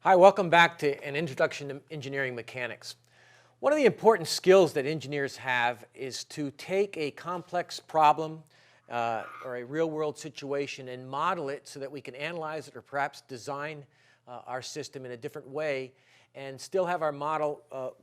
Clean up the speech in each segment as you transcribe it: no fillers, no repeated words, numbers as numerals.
Hi, welcome back to an introduction to engineering mechanics. One of the important skills that engineers have is to take a complex problem or a real-world situation and model it so that we can analyze it or perhaps design our system in a different way and still have our model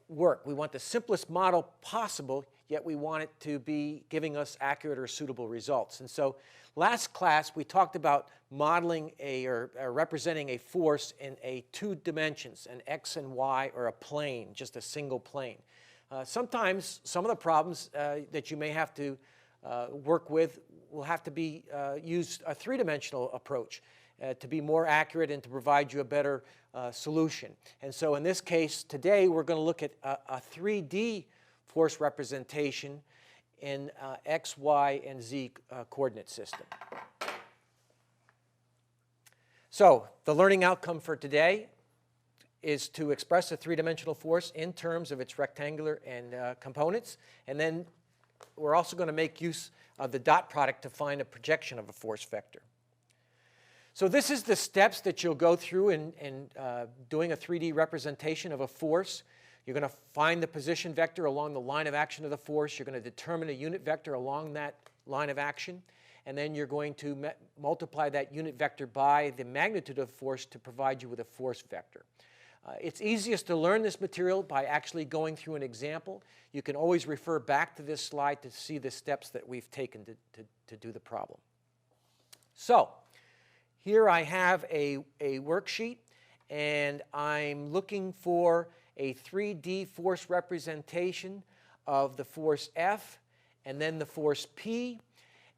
work. We want the simplest model possible, yet we want it to be giving us accurate or suitable results. And so last class we talked about modeling or representing a force in two dimensions, an x and y, or a plane, just a single plane. Sometimes some of the problems that you may have to work with will have to be use a three-dimensional approach to be more accurate and to provide you a better solution. And so in this case today we're going to look at a 3D force representation in x, y, and z coordinate system. So the learning outcome for today is to express a three-dimensional force in terms of its rectangular and components, and then we're also going to make use of the dot product to find a projection of a force vector. So this is the steps that you'll go through in doing a 3D representation of a force. You're going to find the position vector along the line of action of the force. You're going to determine a unit vector along that line of action. And then you're going to multiply that unit vector by the magnitude of the force to provide you with a force vector. It's easiest to learn this material by actually going through an example. You can always refer back to this slide to see the steps that we've taken to do the problem. So here I have a worksheet, and I'm looking for a 3D force representation of the force F and then the force P.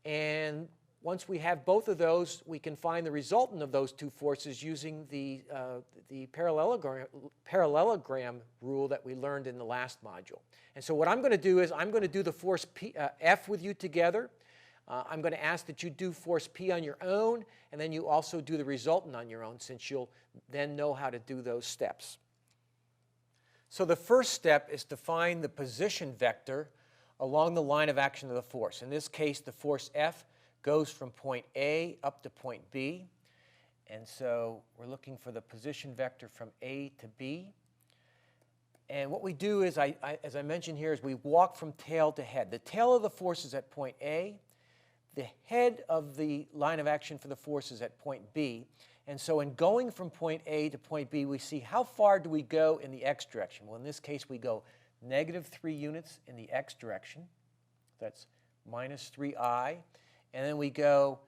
And once we have both of those, we can find the resultant of those two forces using the parallelogram rule that we learned in the last module. And so what I'm going to do is I'm going to do the force P, F with you together. I'm going to ask that you do force P on your own, and then you also do the resultant on your own, since you'll then know how to do those steps. So the first step is to find the position vector along the line of action of the force. In this case, the force F goes from point A up to point B. And so we're looking for the position vector from A to B. And what we do is, as I mentioned here, is we walk from tail to head. The tail of the force is at point A. The head of the line of action for the force is at point B. And so in going from point A to point B, we see how far do we go in the x direction. Well, in this case, we go -3 units in the x direction. That's minus 3I. And then we go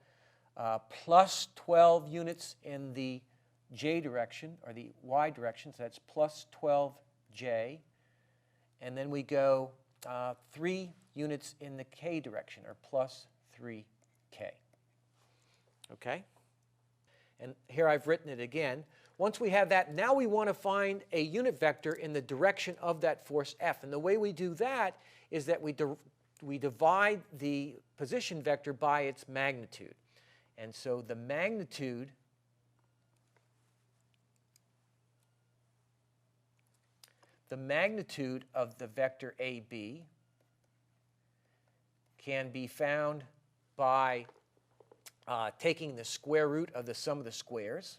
plus 12 units in the j direction, or the y direction. So that's plus 12j. And then we go 3 units in the k direction, or plus 3k. Okay? And here I've written it again. Once we have that, now we want to find a unit vector in the direction of that force F. And the way we do that is that we divide the position vector by its magnitude. And so the magnitude of the vector AB can be found by taking the square root of the sum of the squares.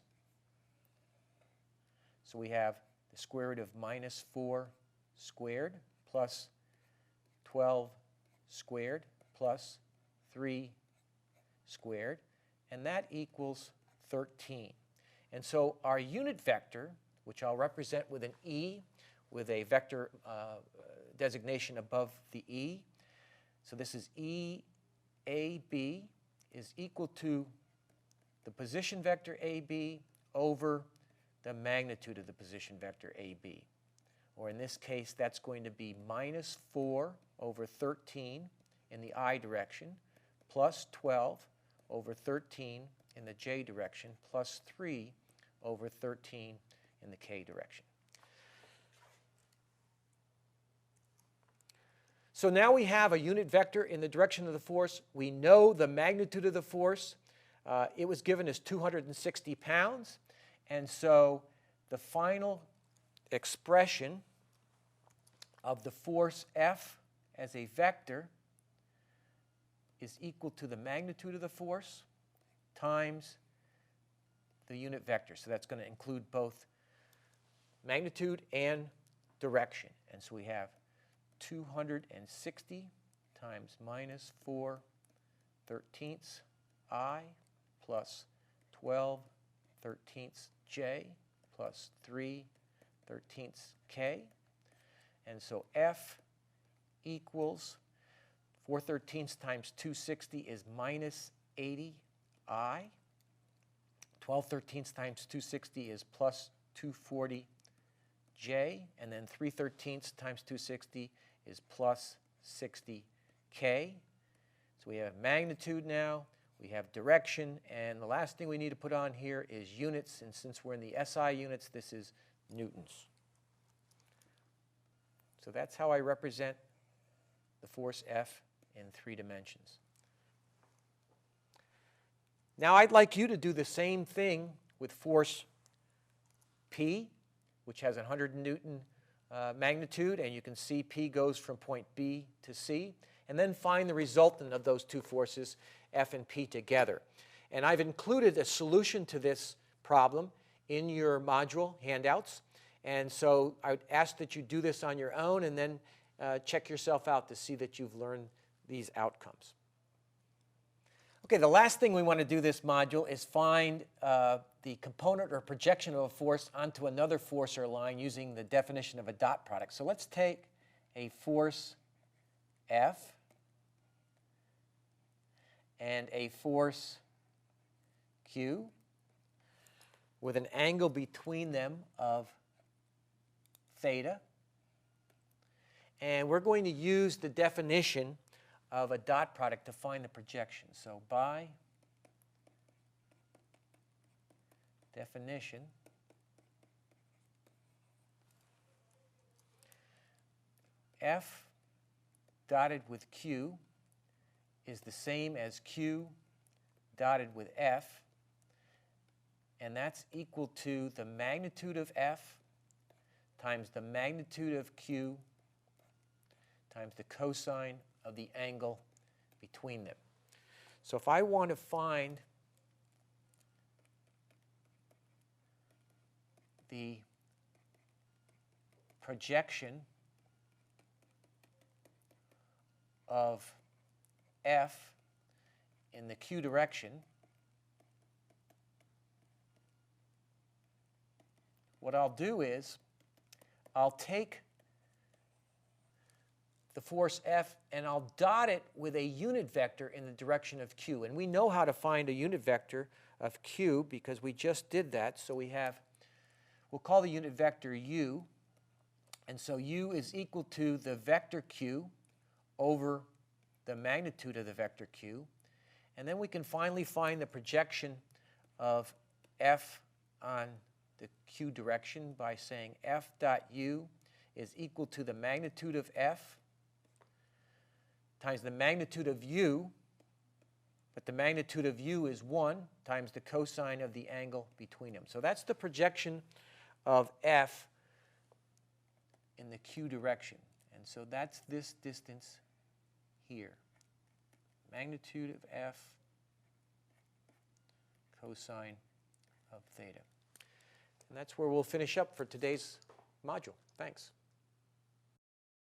So we have the square root of -4 squared plus 12 squared plus 3 squared, and that equals 13. And so our unit vector, which I'll represent with an E, with a vector designation above the E. So this is EAB is equal to the position vector AB over the magnitude of the position vector AB. Or in this case, that's going to be -4 over 13 in the I direction, plus 12 over 13 in the j direction, plus 3 over 13 in the k direction. So now we have a unit vector in the direction of the force. We know the magnitude of the force. It was given as 260 pounds. And so the final expression of the force F as a vector is equal to the magnitude of the force times the unit vector. So that's going to include both magnitude and direction. And so we have 260 times minus 4/13 I plus 12/13 J plus 3/13 K. And so F equals 4/13 times 260 is minus 80 I. 12/13 times 260 is plus 240 J. And then 3/13 times 260 is plus 60 K. So we have magnitude now, we have direction, and the last thing we need to put on here is units. And since we're in the SI units, this is newtons. So that's how I represent the force F in 3 dimensions. Now I'd like you to do the same thing with force P, which has a 100 Newton magnitude, and you can see P goes from point B to C, and then find the resultant of those two forces, F and P together. And I've included a solution to this problem in your module handouts, and so I would ask that you do this on your own and then check yourself out to see that you've learned these outcomes. Okay, the last thing we want to do this module is find the component or projection of a force onto another force or line using the definition of a dot product. So let's take a force F and a force Q with an angle between them of theta. And we're going to use the definition of a dot product to find the projection. So by definition, F dotted with Q is the same as Q dotted with F, and that's equal to the magnitude of F times the magnitude of Q times the cosine of the angle between them. So if I want to find the projection of F in the Q direction, what I'll do is I'll take the force F and I'll dot it with a unit vector in the direction of Q. And we know how to find a unit vector of Q because we just did that. So we'll call the unit vector U. And so U is equal to the vector Q over the magnitude of the vector Q. And then we can finally find the projection of F on the Q direction by saying F dot U is equal to the magnitude of F times the magnitude of U, but the magnitude of U is 1 times the cosine of the angle between them. So that's the projection of F in the Q direction. And so that's this distance here. Magnitude of F cosine of theta. And that's where we'll finish up for today's module. Thanks.